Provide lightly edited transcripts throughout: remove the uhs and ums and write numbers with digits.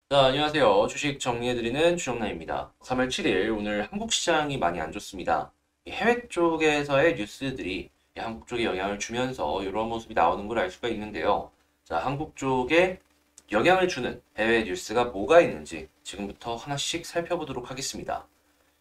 자, 안녕하세요. 주식 정리해드리는 주정남입니다. 3월 7일 오늘 한국 시장이 많이 안 좋습니다. 이 해외 쪽에서의 뉴스들이 이 한국 쪽에 영향을 주면서 이런 모습이 나오는 걸 알 수가 있는데요. 자, 한국 쪽에 영향을 주는 해외 뉴스가 뭐가 있는지 지금부터 하나씩 살펴보도록 하겠습니다.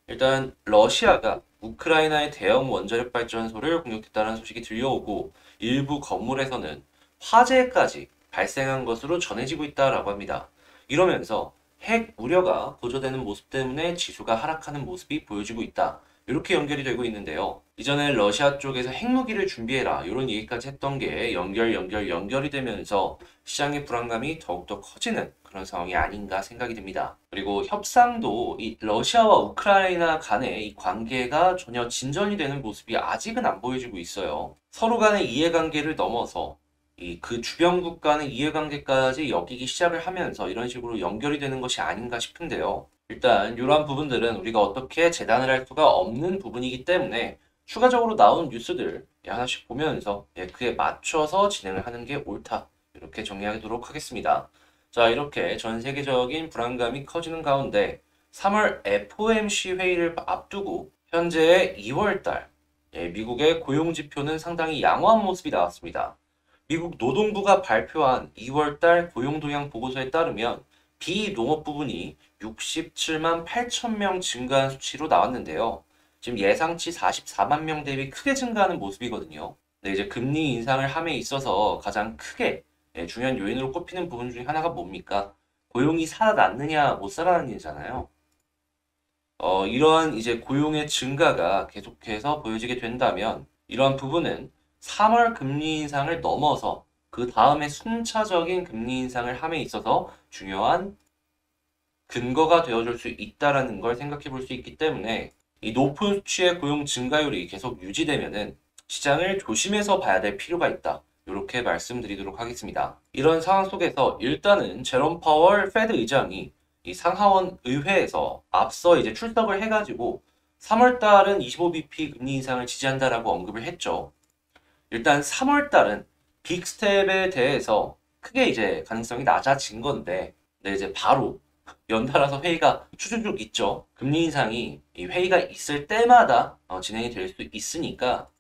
일단 러시아가 우크라이나의 대형 원자력 발전소를 공격했다는 소식이 들려오고 일부 건물에서는 화재까지 발생한 것으로 전해지고 있다라고 합니다. 이러면서 핵 우려가 고조되는 모습 때문에 지수가 하락하는 모습이 보여지고 있다. 이렇게 연결이 되고 있는데요. 이전에 러시아 쪽에서 핵무기를 준비해라 이런 얘기까지 했던 게 연결이 되면서 시장의 불안감이 더욱더 커지는 그런 상황이 아닌가 생각이 듭니다. 그리고 협상도 이 러시아와 우크라이나 간의 이 관계가 전혀 진전이 되는 모습이 아직은 안 보여지고 있어요. 서로 간의 이해관계를 넘어서 이 그 주변국 간의 이해관계까지 엮이기 시작을 하면서 이런 식으로 연결이 되는 것이 아닌가 싶은데요. 일단 이러한 부분들은 우리가 어떻게 재단을 할 수가 없는 부분이기 때문에 추가적으로 나온 뉴스들 하나씩 보면서 그에 맞춰서 진행을 하는 게 옳다. 이렇게 정리하도록 하겠습니다. 자, 이렇게 전 세계적인 불안감이 커지는 가운데 3월 FOMC 회의를 앞두고 현재의 2월 달 미국의 고용 지표는 상당히 양호한 모습이 나왔습니다. 미국 노동부가 발표한 2월 달 고용 동향 보고서에 따르면 비농업 부분이 67만 8천 명 증가한 수치로 나왔는데요. 지금 예상치 44만 명 대비 크게 증가하는 모습이거든요. 네, 이제 금리 인상을 함에 있어서 가장 크게 중요한 요인으로 꼽히는 부분 중에 하나가 뭡니까? 고용이 살아났느냐, 못 살아났느냐잖아요. 이러한 이제 고용의 증가가 계속해서 보여지게 된다면 이러한 부분은 3월 금리 인상을 넘어서 그 다음에 순차적인 금리 인상을 함에 있어서 중요한 근거가 되어줄 수 있다라는 걸 생각해 볼 수 있기 때문에 이 높은 수치의 고용 증가율이 계속 유지되면은 시장을 조심해서 봐야 될 필요가 있다. 이렇게 말씀드리도록 하겠습니다. 이런 상황 속에서 일단은 제롬 파월 페드 의장이 이 상하원 의회에서 앞서 이제 출석을 해가지고 3월 달은 25bp 금리 인상을 지지한다라고 언급을 했죠. 일단 3월 달은 빅스텝에 대해서 크게 이제 가능성이 낮아진 건데, 네, 이제 바로 연달아서 회의가 추주죽 있죠. 금리 인상이 이 회의가 있을 때마다 진행이 될 수 있으니까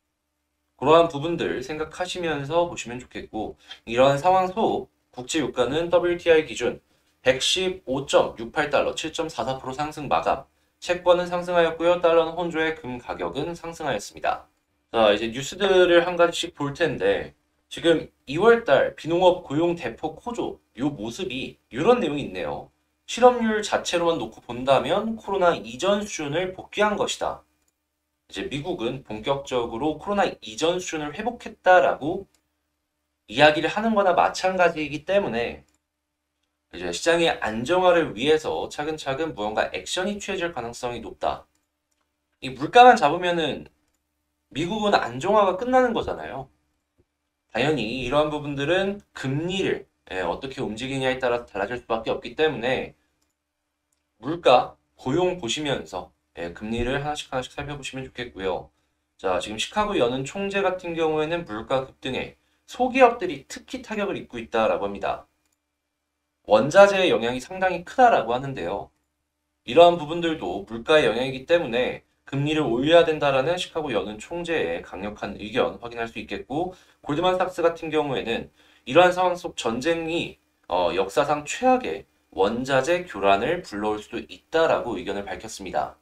그러한 부분들 생각하시면서 보시면 좋겠고 이러한 상황 속 국제 유가는 WTI 기준 115.68달러 7.44% 상승 마감 채권은 상승하였고요. 달러는 혼조의 금 가격은 상승하였습니다. 자, 이제 뉴스들을 한 가지씩 볼 텐데 지금 2월달 비농업 고용 대폭 호조 요 모습이 이런 내용이 있네요. 실업률 자체로만 놓고 본다면 코로나 이전 수준을 복귀한 것이다. 이제 미국은 본격적으로 코로나 이전 수준을 회복했다라고 이야기를 하는 거나 마찬가지이기 때문에 이제 시장의 안정화를 위해서 차근차근 무언가 액션이 취해질 가능성이 높다. 이 물가만 잡으면은 미국은 안정화가 끝나는 거잖아요. 당연히 이러한 부분들은 금리를 어떻게 움직이냐에 따라 달라질 수밖에 없기 때문에 물가, 고용 보시면서 금리를 하나씩 하나씩 살펴보시면 좋겠고요. 자, 지금 시카고 연은 총재 같은 경우에는 물가 급등에 소기업들이 특히 타격을 입고 있다라고 합니다. 원자재의 영향이 상당히 크다라고 하는데요. 이러한 부분들도 물가의 영향이기 때문에 금리를 올려야 된다라는 시카고 연은 총재의 강력한 의견 확인할 수 있겠고 골드만삭스 같은 경우에는 이러한 상황 속 전쟁이 역사상 최악의 원자재 교란을 불러올 수도 있다라고 의견을 밝혔습니다.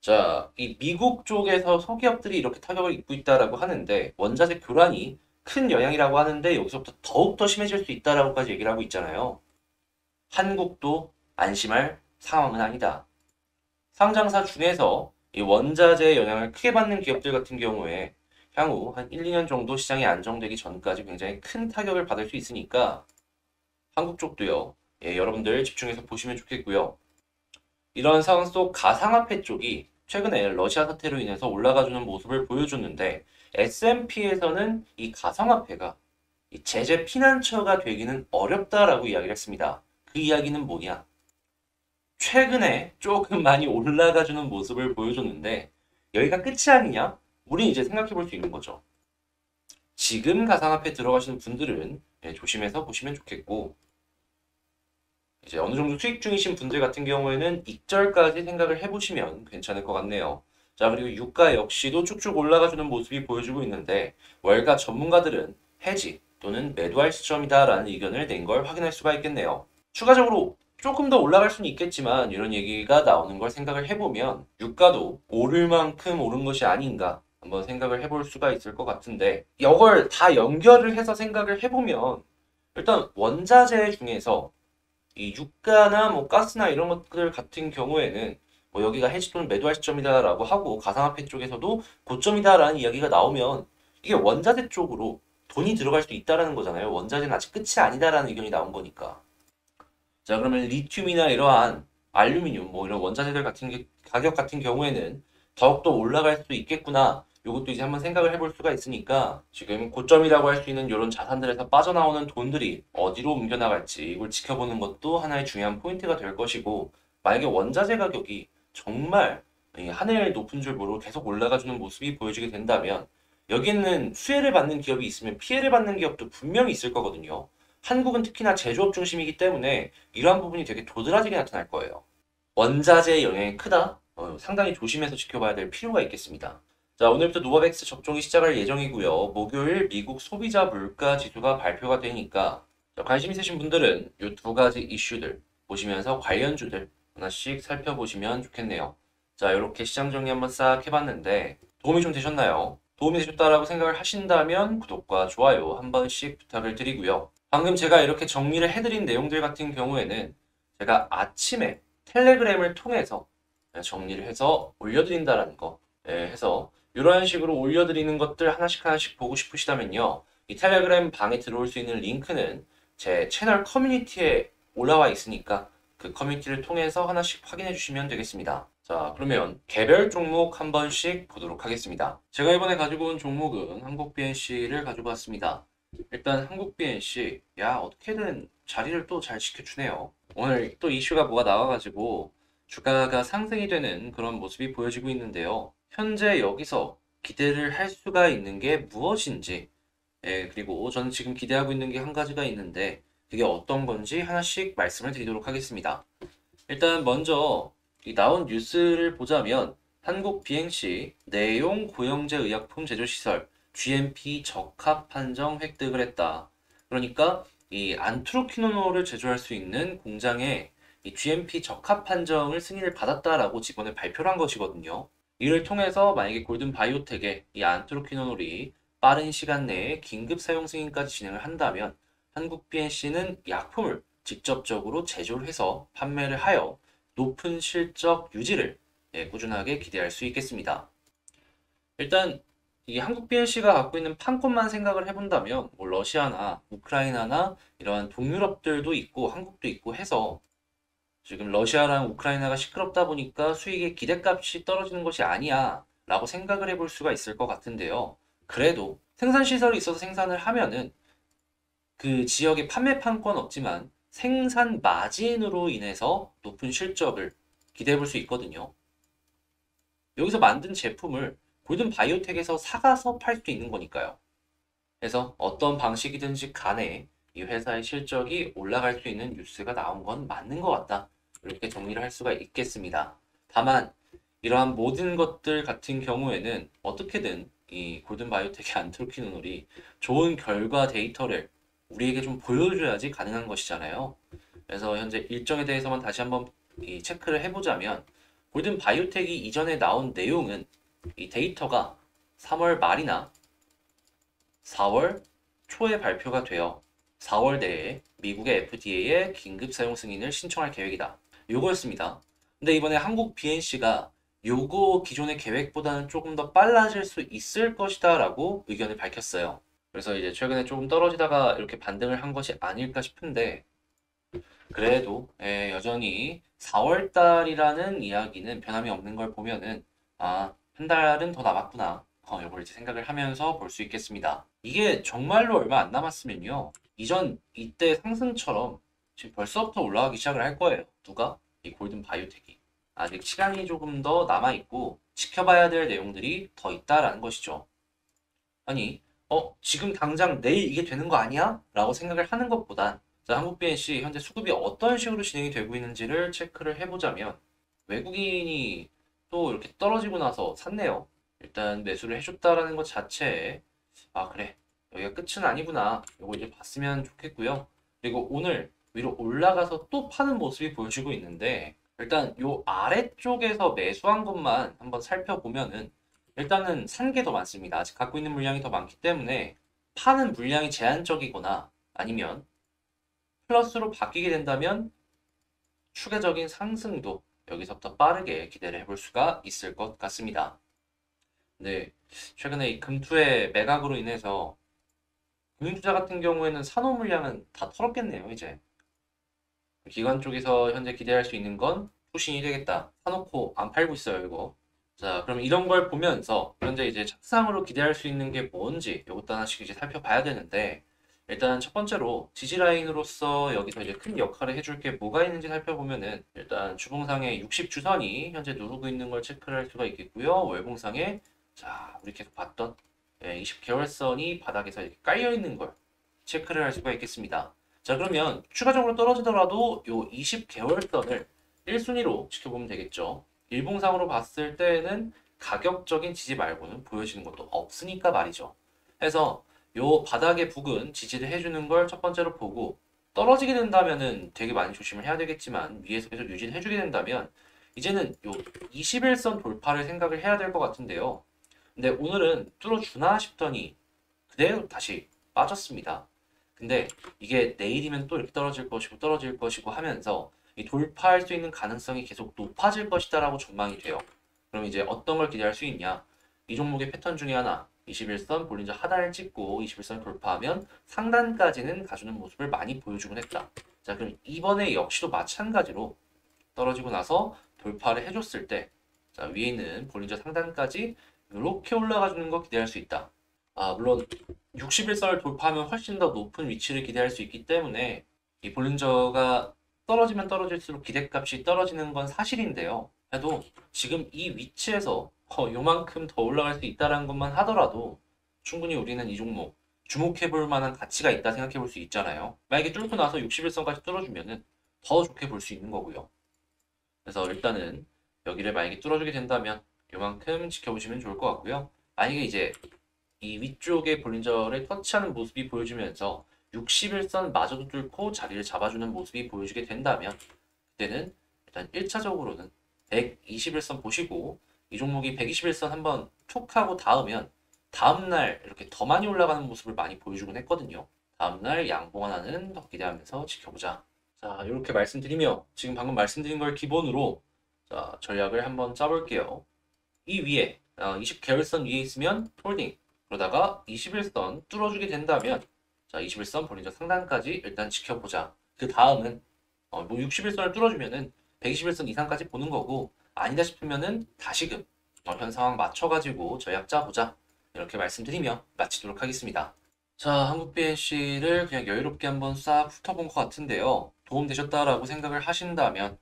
자, 이 미국 쪽에서 소기업들이 이렇게 타격을 입고 있다라고 하는데 원자재 교란이 큰 영향이라고 하는데 여기서부터 더욱더 심해질 수 있다라고까지 얘기를 하고 있잖아요. 한국도 안심할 상황은 아니다. 상장사 중에서 이 원자재 영향을 크게 받는 기업들 같은 경우에 향후 한 1, 2년 정도 시장이 안정되기 전까지 굉장히 큰 타격을 받을 수 있으니까 한국 쪽도요. 여러분들 집중해서 보시면 좋겠고요. 이런 상황 속 가상화폐 쪽이 최근에 러시아 사태로 인해서 올라가주는 모습을 보여줬는데 S&P에서는 이 가상화폐가 이 제재 피난처가 되기는 어렵다라고 이야기를 했습니다. 그 이야기는 뭐냐? 최근에 조금 많이 올라가주는 모습을 보여줬는데 여기가 끝이 아니냐? 우리 이제 생각해 볼 수 있는 거죠. 지금 가상화폐 들어가시는 분들은 조심해서 보시면 좋겠고 이제 어느 정도 수익 중이신 분들 같은 경우에는 익절까지 생각을 해보시면 괜찮을 것 같네요. 자, 그리고 유가 역시도 쭉쭉 올라가주는 모습이 보여주고 있는데 월가 전문가들은 해지 또는 매도할 시점이다라는 의견을 낸 걸 확인할 수가 있겠네요. 추가적으로 조금 더 올라갈 수는 있겠지만 이런 얘기가 나오는 걸 생각을 해보면 유가도 오를 만큼 오른 것이 아닌가 한번 생각을 해볼 수가 있을 것 같은데 이걸 다 연결을 해서 생각을 해보면 일단 원자재 중에서 이 유가나 뭐 가스나 이런 것들 같은 경우에는 뭐 여기가 해지 또는 매도할 시점이다라고 하고 가상화폐 쪽에서도 고점이다라는 이야기가 나오면 이게 원자재 쪽으로 돈이 들어갈 수 있다라는 거잖아요. 원자재는 아직 끝이 아니다라는 의견이 나온 거니까. 자, 그러면 리튬이나 이러한 알루미늄 뭐 이런 원자재들 같은 가격 같은 경우에는 더욱더 올라갈 수도 있겠구나. 이것도 이제 한번 생각을 해볼 수가 있으니까 지금 고점이라고 할 수 있는 이런 자산들에서 빠져나오는 돈들이 어디로 옮겨나갈지 이걸 지켜보는 것도 하나의 중요한 포인트가 될 것이고 만약에 원자재 가격이 정말 이 하늘 높은 줄 모르고 계속 올라가주는 모습이 보여지게 된다면 여기는 수혜를 받는 기업이 있으면 피해를 받는 기업도 분명히 있을 거거든요. 한국은 특히나 제조업 중심이기 때문에 이러한 부분이 되게 도드라지게 나타날 거예요. 원자재의 영향이 크다? 상당히 조심해서 지켜봐야 될 필요가 있겠습니다. 자, 오늘부터 노바백스 접종이 시작할 예정이고요. 목요일 미국 소비자 물가 지수가 발표가 되니까 관심 있으신 분들은 이 두 가지 이슈들 보시면서 관련주들 하나씩 살펴보시면 좋겠네요. 자, 이렇게 시장 정리 한번 싹 해봤는데 도움이 좀 되셨나요? 도움이 되셨다라고 생각을 하신다면 구독과 좋아요 한 번씩 부탁을 드리고요. 방금 제가 이렇게 정리를 해드린 내용들 같은 경우에는 제가 아침에 텔레그램을 통해서 정리를 해서 올려드린다라는 거 해서 이런 식으로 올려드리는 것들 하나씩 하나씩 보고 싶으시다면요. 이 텔레그램 방에 들어올 수 있는 링크는 제 채널 커뮤니티에 올라와 있으니까 그 커뮤니티를 통해서 하나씩 확인해 주시면 되겠습니다. 자, 그러면 개별 종목 한 번씩 보도록 하겠습니다. 제가 이번에 가지고 온 종목은 한국 BNC를 가지고 왔습니다. 일단 한국 BNC, 야, 어떻게든 자리를 또 잘 지켜주네요. 오늘 또 이슈가 뭐가 나와가지고 주가가 상승이 되는 그런 모습이 보여지고 있는데요. 현재 여기서 기대를 할 수가 있는 게 무엇인지, 그리고 저는 지금 기대하고 있는 게 한 가지가 있는데 그게 어떤 건지 하나씩 말씀을 드리도록 하겠습니다. 일단 먼저 이 나온 뉴스를 보자면 한국 BNC 내용 고영제 의약품 제조시설 GMP 적합 판정 획득을 했다. 그러니까 이 안트로퀴노놀을 제조할 수 있는 공장에 이 GMP 적합 판정을 승인을 받았다라고 이번에 발표를 한 것이거든요. 이를 통해서 만약에 골든 바이오텍의 이 안트로퀴노놀이 빠른 시간 내에 긴급 사용 승인까지 진행을 한다면 한국 BNC는 약품을 직접적으로 제조를 해서 판매를 하여 높은 실적 유지를 꾸준하게 기대할 수 있겠습니다. 일단 이 한국 BNC가 갖고 있는 판권만 생각을 해본다면 뭐 러시아나 우크라이나나 이러한 동유럽들도 있고 한국도 있고 해서 지금 러시아랑 우크라이나가 시끄럽다 보니까 수익의 기대값이 떨어지는 것이 아니야 라고 생각을 해볼 수가 있을 것 같은데요. 그래도 생산시설이 있어서 생산을 하면은 그 지역의 판매 판권 없지만 생산 마진으로 인해서 높은 실적을 기대해 볼 수 있거든요. 여기서 만든 제품을 골든 바이오텍에서 사가서 팔 수 있는 거니까요. 그래서 어떤 방식이든지 간에 이 회사의 실적이 올라갈 수 있는 뉴스가 나온 건 맞는 것 같다. 이렇게 정리를 할 수가 있겠습니다. 다만 이러한 모든 것들 같은 경우에는 어떻게든 이 골든 바이오텍의 안트로퀴노놀이 좋은 결과 데이터를 우리에게 좀 보여줘야지 가능한 것이잖아요. 그래서 현재 일정에 대해서만 다시 한번 이 체크를 해보자면 골든 바이오텍이 이전에 나온 내용은 이 데이터가 3월 말이나 4월 초에 발표가 되어 4월 내에 미국의 FDA에 긴급 사용 승인을 신청할 계획이다. 요거였습니다. 근데 이번에 한국 BNC가 요거 기존의 계획보다는 조금 더 빨라질 수 있을 것이다 라고 의견을 밝혔어요. 그래서 이제 최근에 조금 떨어지다가 이렇게 반등을 한 것이 아닐까 싶은데 그래도 여전히 4월 달이라는 이야기는 변함이 없는 걸 보면은 한 달은 더 남았구나. 이걸 이제 생각을 하면서 볼 수 있겠습니다. 이게 정말로 얼마 안 남았으면요. 이때 상승처럼 지금 벌써부터 올라가기 시작을 할 거예요. 누가? 이 골든 바이오텍이. 아직 시간이 조금 더 남아있고 지켜봐야 될 내용들이 더 있다라는 것이죠. 아니, 지금 당장 내일 이게 되는 거 아니야? 라고 생각을 하는 것보단 자, 한국 BNC 현재 수급이 어떤 식으로 진행이 되고 있는지를 체크를 해보자면 외국인이 또 이렇게 떨어지고 나서 샀네요. 일단 매수를 해줬다라는 것 자체에 아 그래 여기가 끝은 아니구나 이거 이제 봤으면 좋겠고요. 그리고 오늘 위로 올라가서 또 파는 모습이 보여지고 있는데 일단 요 아래쪽에서 매수한 것만 한번 살펴보면은 일단은 산 게 더 많습니다. 아직 갖고 있는 물량이 더 많기 때문에 파는 물량이 제한적이거나 아니면 플러스로 바뀌게 된다면 추가적인 상승도 여기서부터 빠르게 기대를 해볼 수가 있을 것 같습니다. 네, 최근에 이 금투의 매각으로 인해서 금융투자 같은 경우에는 산호 물량은 다 털었겠네요, 이제. 기관 쪽에서 현재 기대할 수 있는 건 투신이 되겠다. 사놓고 안 팔고 있어요, 이거. 자, 그럼 이런 걸 보면서 현재 이제 착상으로 기대할 수 있는 게 뭔지 이것도 하나씩 이제 살펴봐야 되는데 일단 첫 번째로 지지 라인으로서 여기서 이제 큰 역할을 해줄 게 뭐가 있는지 살펴보면은 일단 주봉상에 60 주선이 현재 누르고 있는 걸 체크를 할 수가 있겠고요. 월봉상에 자, 우리 계속 봤던 20개월선이 바닥에서 이렇게 깔려 있는 걸 체크를 할 수가 있겠습니다. 자, 그러면 추가적으로 떨어지더라도 요 20개월선을 1순위로 지켜보면 되겠죠. 일봉상으로 봤을 때는 가격적인 지지 말고는 보여지는 것도 없으니까 말이죠. 해서 요 바닥의 부근 지지를 해주는 걸 첫 번째로 보고 떨어지게 된다면은 되게 많이 조심을 해야 되겠지만 위에서 계속 유지를 해주게 된다면 이제는 요 21선 돌파를 생각을 해야 될 것 같은데요. 근데 오늘은 뚫어주나 싶더니 그대로 다시 빠졌습니다. 근데 이게 내일이면 또 이렇게 떨어질 것이고 떨어질 것이고 하면서 이 돌파할 수 있는 가능성이 계속 높아질 것이다라고 전망이 돼요. 그럼 이제 어떤 걸 기대할 수 있냐? 이 종목의 패턴 중에 하나, 21선 볼린저 하단을 찍고 21선 돌파하면 상단까지는 가주는 모습을 많이 보여주곤 했다. 자, 그럼 이번에 역시도 마찬가지로 떨어지고 나서 돌파를 해줬을 때, 자, 위에 있는 볼린저 상단까지 이렇게 올라가 주는 거 기대할 수 있다. 아, 물론 61선을 돌파하면 훨씬 더 높은 위치를 기대할 수 있기 때문에 이 볼린저가 떨어지면 떨어질수록 기대값이 떨어지는 건 사실인데요. 해도 지금 이 위치에서 요만큼 더 올라갈 수 있다는 것만 하더라도 충분히 우리는 이 종목 주목해 볼 만한 가치가 있다 생각해 볼 수 있잖아요. 만약에 뚫고 나서 61선까지 뚫어주면은 더 좋게 볼 수 있는 거고요. 그래서 일단은 여기를 만약에 뚫어주게 된다면 요만큼 지켜보시면 좋을 것 같고요. 만약에 이제 이 위쪽에 볼린저를 터치하는 모습이 보여주면서 61선 마저도 뚫고 자리를 잡아주는 모습이 보여주게 된다면 그때는 일단 1차적으로는 121선 보시고 이 종목이 121선 한번 툭 하고 닿으면 다음날 이렇게 더 많이 올라가는 모습을 많이 보여주곤 했거든요. 다음날 양봉 하나는 더 기대하면서 지켜보자. 자, 이렇게 말씀드리며 지금 방금 말씀드린 걸 기본으로 자, 전략을 한번 짜볼게요. 이 위에 20개월선 위에 있으면 홀딩 그러다가 21선 뚫어주게 된다면 자 21선 볼린저 상단까지 일단 지켜보자. 그 다음은 뭐 61선을 뚫어주면은 121선 이상까지 보는 거고 아니다 싶으면은 다시금 현 상황 맞춰가지고 전략 짜보자. 이렇게 말씀드리며 마치도록 하겠습니다. 자, 한국 BNC를 그냥 여유롭게 한번 싹 훑어본 것 같은데요. 도움되셨다라고 생각을 하신다면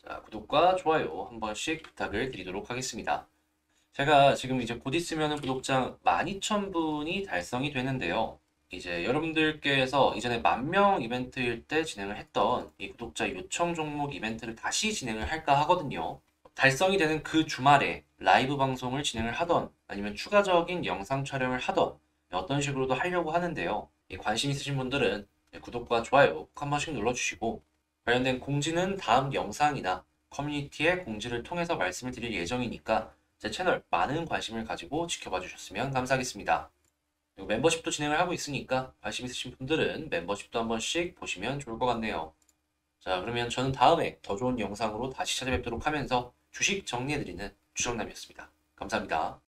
자, 구독과 좋아요 한 번씩 부탁을 드리도록 하겠습니다. 제가 지금 이제 곧 있으면 구독자 12,000분이 달성이 되는데요. 이제 여러분들께서 이전에 10,000명 이벤트일 때 진행을 했던 이 구독자 요청 종목 이벤트를 다시 진행을 할까 하거든요. 달성이 되는 그 주말에 라이브 방송을 진행을 하던 아니면 추가적인 영상 촬영을 하던 어떤 식으로도 하려고 하는데요. 관심 있으신 분들은 구독과 좋아요 꼭 한 번씩 눌러주시고 관련된 공지는 다음 영상이나 커뮤니티의 공지를 통해서 말씀을 드릴 예정이니까 제 채널 많은 관심을 가지고 지켜봐 주셨으면 감사하겠습니다. 그리고 멤버십도 진행을 하고 있으니까 관심 있으신 분들은 멤버십도 한 번씩 보시면 좋을 것 같네요. 자, 그러면 저는 다음에 더 좋은 영상으로 다시 찾아뵙도록 하면서 주식 정리해드리는 주정남이었습니다. 감사합니다.